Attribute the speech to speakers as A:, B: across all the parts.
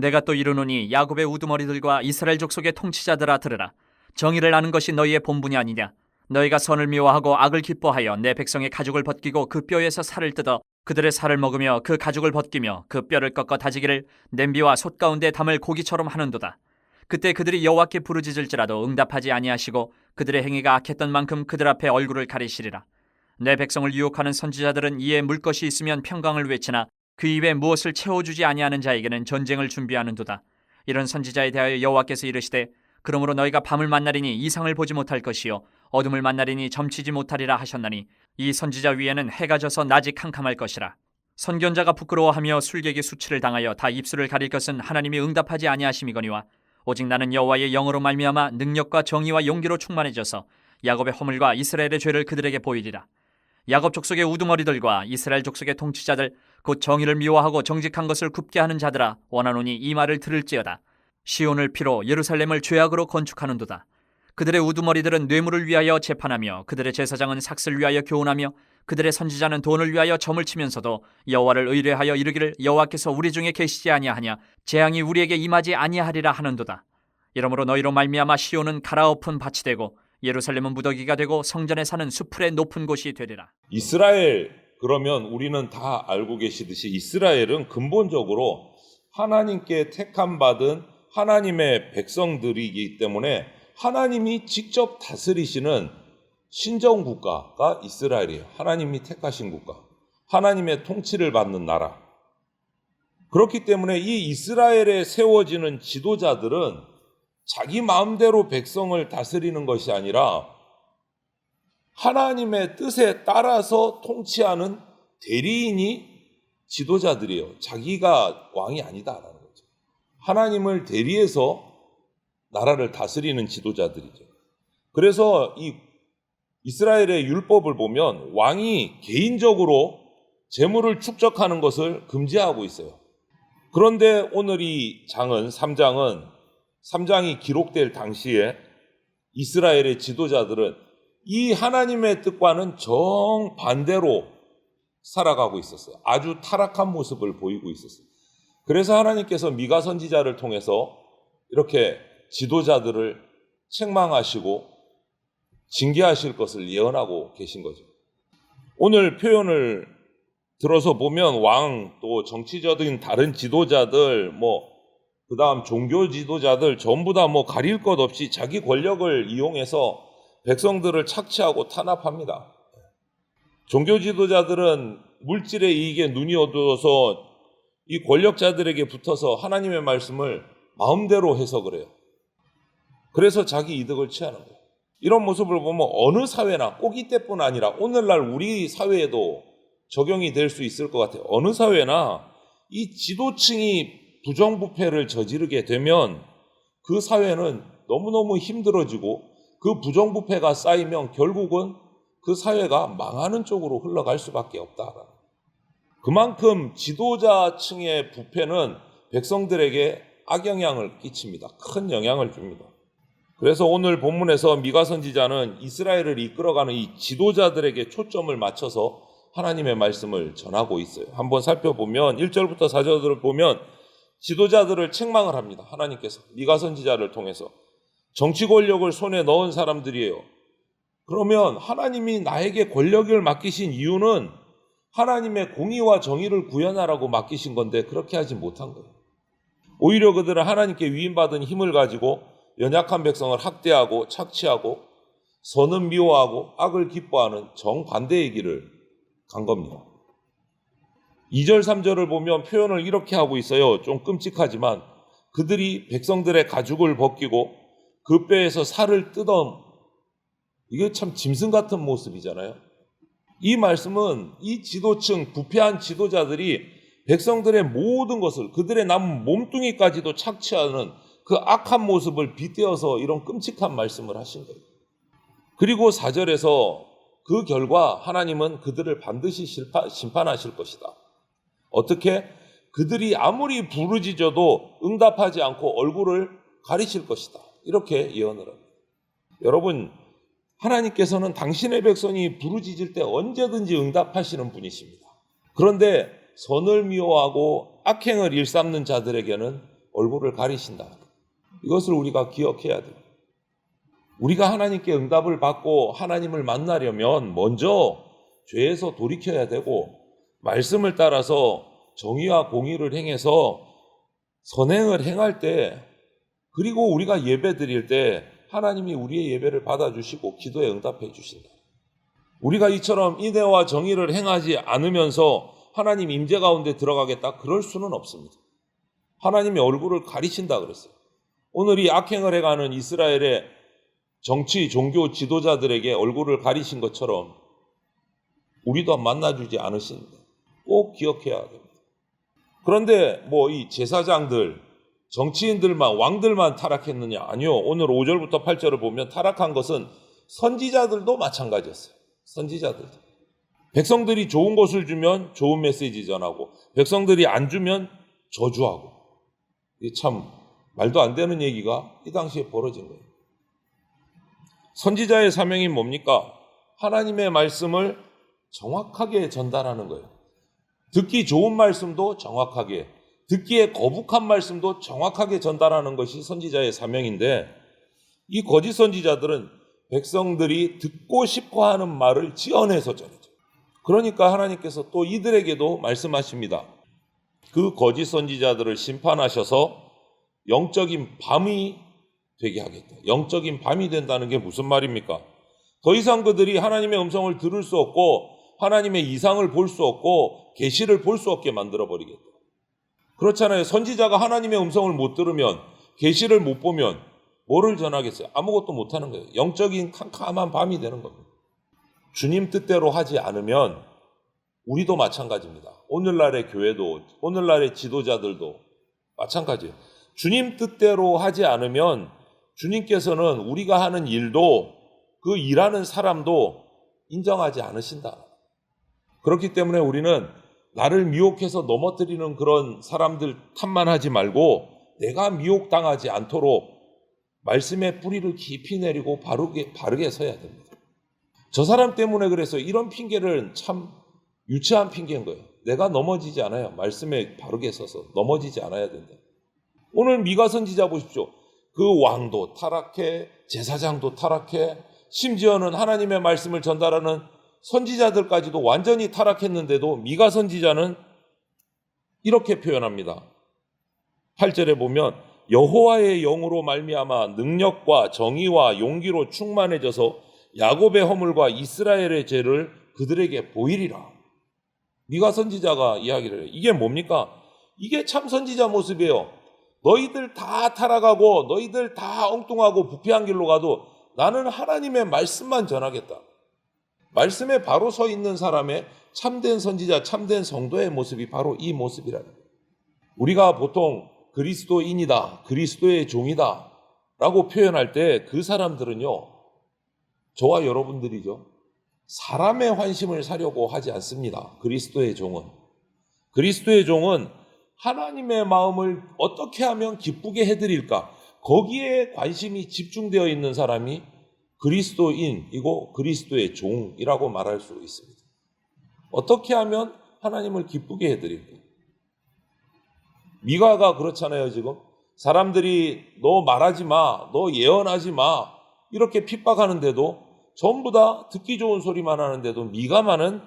A: 내가 또 이르노니 야곱의 우두머리들과 이스라엘 족속의 통치자들아 들으라. 정의를 아는 것이 너희의 본분이 아니냐. 너희가 선을 미워하고 악을 기뻐하여 내 백성의 가죽을 벗기고 그 뼈에서 살을 뜯어 그들의 살을 먹으며 그 가죽을 벗기며 그 뼈를 꺾어 다지기를 냄비와 솥 가운데 담을 고기처럼 하는도다. 그때 그들이 여호와께 부르짖을지라도 응답하지 아니하시고 그들의 행위가 악했던 만큼 그들 앞에 얼굴을 가리시리라. 내 백성을 유혹하는 선지자들은 이에 물 것이 있으면 평강을 외치나 그 입에 무엇을 채워주지 아니하는 자에게는 전쟁을 준비하는도다. 이런 선지자에 대하여 여호와께서 이르시되 그러므로 너희가 밤을 만나리니 이상을 보지 못할 것이요 어둠을 만나리니 점치지 못하리라 하셨나니 이 선지자 위에는 해가 져서 낮이 캄캄할 것이라. 선견자가 부끄러워하며 술객이 수치를 당하여 다 입술을 가릴 것은 하나님이 응답하지 아니하심이거니와 오직 나는 여호와의 영으로 말미암아 능력과 정의와 용기로 충만해져서 야곱의 허물과 이스라엘의 죄를 그들에게 보이리라. 야곱 족속의 우두머리들과 이스라엘 족속의 통치자들 곧 정의를 미워하고 정직한 것을 굽게 하는 자들아 원하노니 이 말을 들을지어다. 시온을 피로 예루살렘을 죄악으로 건축하는도다. 그들의 우두머리들은 뇌물을 위하여 재판하며 그들의 제사장은 삭슬 위하여 교훈하며 그들의 선지자는 돈을 위하여 점을 치면서도 여호와를 의뢰하여 이르기를 여호와께서 우리 중에 계시지 아니하냐 재앙이 우리에게 임하지 아니하리라 하는도다. 이러므로 너희로 말미암아 시온은 갈아엎은 밭이 되고 예루살렘은 무더기가 되고 성전에 사는 수풀의 높은 곳이 되리라.
B: 이스라엘, 그러면 우리는 다 알고 계시듯이 이스라엘은 근본적으로 하나님께 택함받은 하나님의 백성들이기 때문에 하나님이 직접 다스리시는 신정국가가 이스라엘이에요. 하나님이 택하신 국가, 하나님의 통치를 받는 나라. 그렇기 때문에 이 이스라엘에 세워지는 지도자들은 자기 마음대로 백성을 다스리는 것이 아니라 하나님의 뜻에 따라서 통치하는 대리인이 지도자들이에요. 자기가 왕이 아니다라는 거죠. 하나님을 대리해서 나라를 다스리는 지도자들이죠. 그래서 이 이스라엘의 율법을 보면 왕이 개인적으로 재물을 축적하는 것을 금지하고 있어요. 그런데 오늘 이 장은 3장이 기록될 당시에 이스라엘의 지도자들은 이 하나님의 뜻과는 정반대로 살아가고 있었어요. 아주 타락한 모습을 보이고 있었어요. 그래서 하나님께서 미가 선지자를 통해서 이렇게 지도자들을 책망하시고 징계하실 것을 예언하고 계신 거죠. 오늘 표현을 들어서 보면 왕, 또 정치적인 다른 지도자들, 그 다음 종교 지도자들 전부 다 가릴 것 없이 자기 권력을 이용해서 백성들을 착취하고 탄압합니다. 종교 지도자들은 물질의 이익에 눈이 어두워서 이 권력자들에게 붙어서 하나님의 말씀을 마음대로 해석을 해요. 그래서 자기 이득을 취하는 거예요. 이런 모습을 보면 어느 사회나 꼭 이때뿐 아니라 오늘날 우리 사회에도 적용이 될 수 있을 것 같아요. 어느 사회나 이 지도층이 부정부패를 저지르게 되면 그 사회는 너무너무 힘들어지고 그 부정부패가 쌓이면 결국은 그 사회가 망하는 쪽으로 흘러갈 수밖에 없다. 그만큼 지도자층의 부패는 백성들에게 악영향을 끼칩니다. 큰 영향을 줍니다. 그래서 오늘 본문에서 미가 선지자는 이스라엘을 이끌어가는 이 지도자들에게 초점을 맞춰서 하나님의 말씀을 전하고 있어요. 한번 살펴보면 1절부터 4절을 보면 지도자들을 책망을 합니다. 하나님께서 미가 선지자를 통해서 정치 권력을 손에 넣은 사람들이에요. 그러면 하나님이 나에게 권력을 맡기신 이유는 하나님의 공의와 정의를 구현하라고 맡기신 건데 그렇게 하지 못한 거예요. 오히려 그들은 하나님께 위임받은 힘을 가지고 연약한 백성을 학대하고 착취하고 선은 미워하고 악을 기뻐하는 정반대의 길을 간 겁니다. 2절 3절을 보면 표현을 이렇게 하고 있어요. 좀 끔찍하지만 그들이 백성들의 가죽을 벗기고 그 뼈에서 살을 뜯어, 이게 참 짐승 같은 모습이잖아요. 이 말씀은 이 지도층, 부패한 지도자들이 백성들의 모든 것을, 그들의 남은 몸뚱이까지도 착취하는 그 악한 모습을 빗대어서 이런 끔찍한 말씀을 하신 거예요. 그리고 4절에서 그 결과 하나님은 그들을 반드시 심판하실 것이다. 어떻게? 그들이 아무리 부르짖어도 응답하지 않고 얼굴을 가리실 것이다. 이렇게 예언을 합니다. 여러분, 하나님께서는 당신의 백성이 부르짖을 때 언제든지 응답하시는 분이십니다. 그런데 선을 미워하고 악행을 일삼는 자들에게는 얼굴을 가리신다. 이것을 우리가 기억해야 돼요. 우리가 하나님께 응답을 받고 하나님을 만나려면 먼저 죄에서 돌이켜야 되고 말씀을 따라서 정의와 공의를 행해서 선행을 행할 때, 그리고 우리가 예배 드릴 때 하나님이 우리의 예배를 받아주시고 기도에 응답해 주신다. 우리가 이처럼 인애와 정의를 행하지 않으면서 하나님 임재 가운데 들어가겠다? 그럴 수는 없습니다. 하나님이 얼굴을 가리신다 그랬어요. 오늘 이 악행을 해가는 이스라엘의 정치, 종교 지도자들에게 얼굴을 가리신 것처럼 우리도 만나주지 않으신다. 꼭 기억해야 됩니다. 그런데 이 제사장들, 정치인들만, 왕들만 타락했느냐? 아니요. 오늘 5절부터 8절을 보면 타락한 것은 선지자들도 마찬가지였어요. 선지자들도. 백성들이 좋은 것을 주면 좋은 메시지 전하고, 백성들이 안 주면 저주하고. 이게 참 말도 안 되는 얘기가 이 당시에 벌어진 거예요. 선지자의 사명이 뭡니까? 하나님의 말씀을 정확하게 전달하는 거예요. 듣기 좋은 말씀도 정확하게, 듣기에 거북한 말씀도 정확하게 전달하는 것이 선지자의 사명인데, 이 거짓 선지자들은 백성들이 듣고 싶어 하는 말을 지어내서 전해줘. 그러니까 하나님께서 또 이들에게도 말씀하십니다. 그 거짓 선지자들을 심판하셔서 영적인 밤이 되게 하겠다. 영적인 밤이 된다는 게 무슨 말입니까? 더 이상 그들이 하나님의 음성을 들을 수 없고 하나님의 이상을 볼 수 없고 계시를 볼 수 없게 만들어버리겠다. 그렇잖아요. 선지자가 하나님의 음성을 못 들으면, 계시를 못 보면 뭐를 전하겠어요? 아무것도 못하는 거예요. 영적인 캄캄한 밤이 되는 겁니다. 주님 뜻대로 하지 않으면 우리도 마찬가지입니다. 오늘날의 교회도, 오늘날의 지도자들도 마찬가지예요. 주님 뜻대로 하지 않으면 주님께서는 우리가 하는 일도, 그 일하는 사람도 인정하지 않으신다. 그렇기 때문에 우리는 나를 미혹해서 넘어뜨리는 그런 사람들 탓만 하지 말고 내가 미혹당하지 않도록 말씀의 뿌리를 깊이 내리고 바르게 서야 됩니다. 저 사람 때문에 그래서 이런 핑계를 참 유치한 핑계인 거예요. 내가 넘어지지 않아요. 말씀에 바르게 서서 넘어지지 않아야 된다. 오늘 미가 선지자 보십시오. 그 왕도 타락해, 제사장도 타락해, 심지어는 하나님의 말씀을 전달하는 선지자들까지도 완전히 타락했는데도 미가 선지자는 이렇게 표현합니다. 8절에 보면 여호와의 영으로 말미암아 능력과 정의와 용기로 충만해져서 야곱의 허물과 이스라엘의 죄를 그들에게 보이리라. 미가 선지자가 이야기를 해요. 이게 뭡니까? 이게 참 선지자 모습이에요. 너희들 다 타락하고 너희들 다 엉뚱하고 부패한 길로 가도 나는 하나님의 말씀만 전하겠다. 말씀에 바로 서 있는 사람의 참된 선지자, 참된 성도의 모습이 바로 이 모습이라는 거예요. 우리가 보통 그리스도인이다, 그리스도의 종이다 라고 표현할 때 그 사람들은요, 저와 여러분들이죠. 사람의 환심을 사려고 하지 않습니다. 그리스도의 종은. 그리스도의 종은 하나님의 마음을 어떻게 하면 기쁘게 해드릴까? 거기에 관심이 집중되어 있는 사람이 그리스도인이고 그리스도의 종이라고 말할 수 있습니다. 어떻게 하면 하나님을 기쁘게 해드릴까? 미가가 그렇잖아요, 지금. 사람들이 너 말하지 마, 너 예언하지 마, 이렇게 핍박하는데도 전부 다 듣기 좋은 소리만 하는데도 미가만은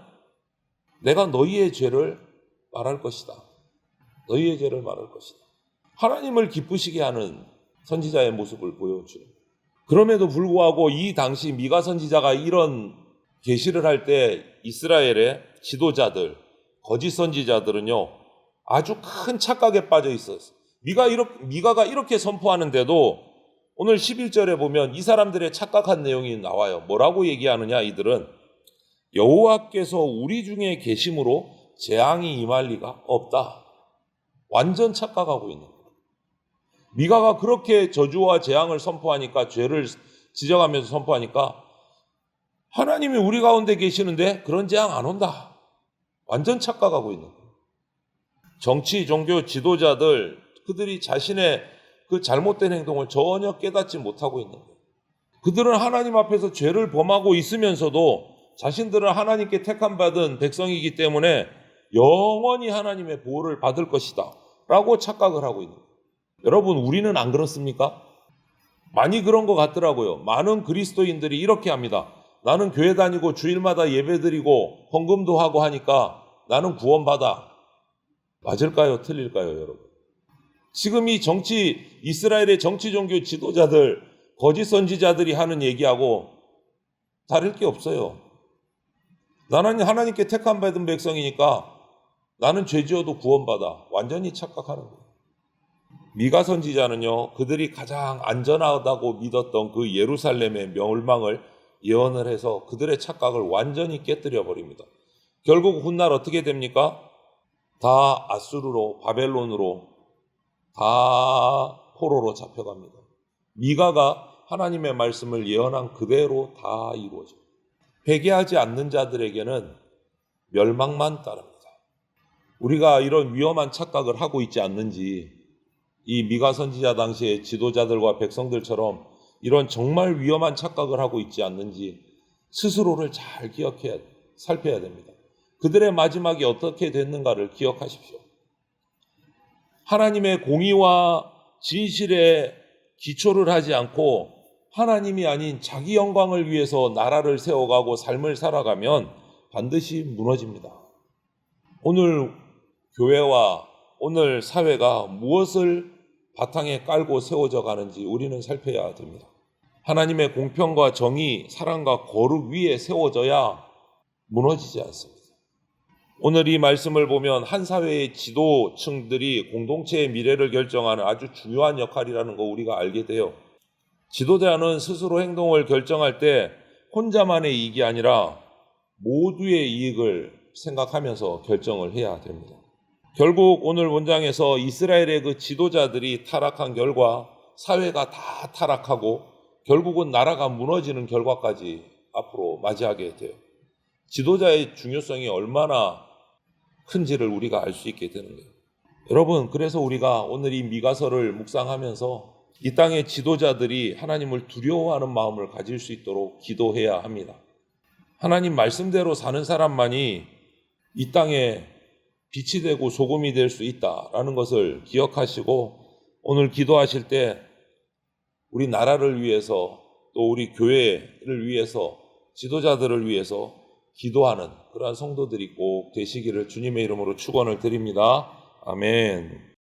B: 내가 너희의 죄를 말할 것이다. 너희의 죄를 말할 것이다. 하나님을 기쁘시게 하는 선지자의 모습을 보여주는. 그럼에도 불구하고 이 당시 미가 선지자가 이런 계시를 할 때 이스라엘의 지도자들, 거짓 선지자들은요, 아주 큰 착각에 빠져 있었어요. 미가가 이렇게 선포하는데도 오늘 11절에 보면 이 사람들의 착각한 내용이 나와요. 뭐라고 얘기하느냐, 이들은 여호와께서 우리 중에 계심으로 재앙이 임할 리가 없다. 완전 착각하고 있는 거예요. 미가가 그렇게 저주와 재앙을 선포하니까, 죄를 지적하면서 선포하니까 하나님이 우리 가운데 계시는데 그런 재앙 안 온다. 완전 착각하고 있는 거예요. 정치, 종교 지도자들, 그들이 자신의 그 잘못된 행동을 전혀 깨닫지 못하고 있는 거예요. 그들은 하나님 앞에서 죄를 범하고 있으면서도 자신들은 하나님께 택함받은 백성이기 때문에 영원히 하나님의 보호를 받을 것이다 라고 착각을 하고 있는 거예요. 여러분, 우리는 안 그렇습니까? 많이 그런 것 같더라고요. 많은 그리스도인들이 이렇게 합니다. 나는 교회 다니고 주일마다 예배 드리고 헌금도 하고 하니까 나는 구원받아. 맞을까요? 틀릴까요, 여러분? 지금 이 이스라엘의 정치 종교 지도자들, 거짓 선지자들이 하는 얘기하고 다를 게 없어요. 나는 하나님께 택함 받은 백성이니까 나는 죄 지어도 구원받아. 완전히 착각하는 거예요. 미가 선지자는요, 그들이 가장 안전하다고 믿었던 그 예루살렘의 멸망을 예언을 해서 그들의 착각을 완전히 깨뜨려 버립니다. 결국 훗날 어떻게 됩니까? 다 아수르로, 바벨론으로, 다 포로로 잡혀갑니다. 미가가 하나님의 말씀을 예언한 그대로 다 이루어져요. 회개하지 않는 자들에게는 멸망만 따릅니다. 우리가 이런 위험한 착각을 하고 있지 않는지, 이 미가 선지자 당시의 지도자들과 백성들처럼 이런 정말 위험한 착각을 하고 있지 않는지 스스로를 잘 살펴야 됩니다. 그들의 마지막이 어떻게 됐는가를 기억하십시오. 하나님의 공의와 진실에 기초를 하지 않고 하나님이 아닌 자기 영광을 위해서 나라를 세워가고 삶을 살아가면 반드시 무너집니다. 오늘 교회와 오늘 사회가 무엇을 바탕에 깔고 세워져 가는지 우리는 살펴야 됩니다. 하나님의 공평과 정의, 사랑과 거룩 위에 세워져야 무너지지 않습니다. 오늘 이 말씀을 보면 한 사회의 지도층들이 공동체의 미래를 결정하는 아주 중요한 역할이라는 거 우리가 알게 돼요. 지도자는 스스로 행동을 결정할 때 혼자만의 이익이 아니라 모두의 이익을 생각하면서 결정을 해야 됩니다. 결국 오늘 본장에서 이스라엘의 그 지도자들이 타락한 결과 사회가 다 타락하고 결국은 나라가 무너지는 결과까지 앞으로 맞이하게 돼요. 지도자의 중요성이 얼마나 큰지를 우리가 알 수 있게 되는 거예요. 여러분, 그래서 우리가 오늘 이 미가서를 묵상하면서 이 땅의 지도자들이 하나님을 두려워하는 마음을 가질 수 있도록 기도해야 합니다. 하나님 말씀대로 사는 사람만이 이 땅에 빛이 되고 소금이 될 수 있다라는 것을 기억하시고 오늘 기도하실 때 우리 나라를 위해서 또 우리 교회를 위해서 지도자들을 위해서 기도하는 그러한 성도들이 꼭 되시기를 주님의 이름으로 축원을 드립니다. 아멘.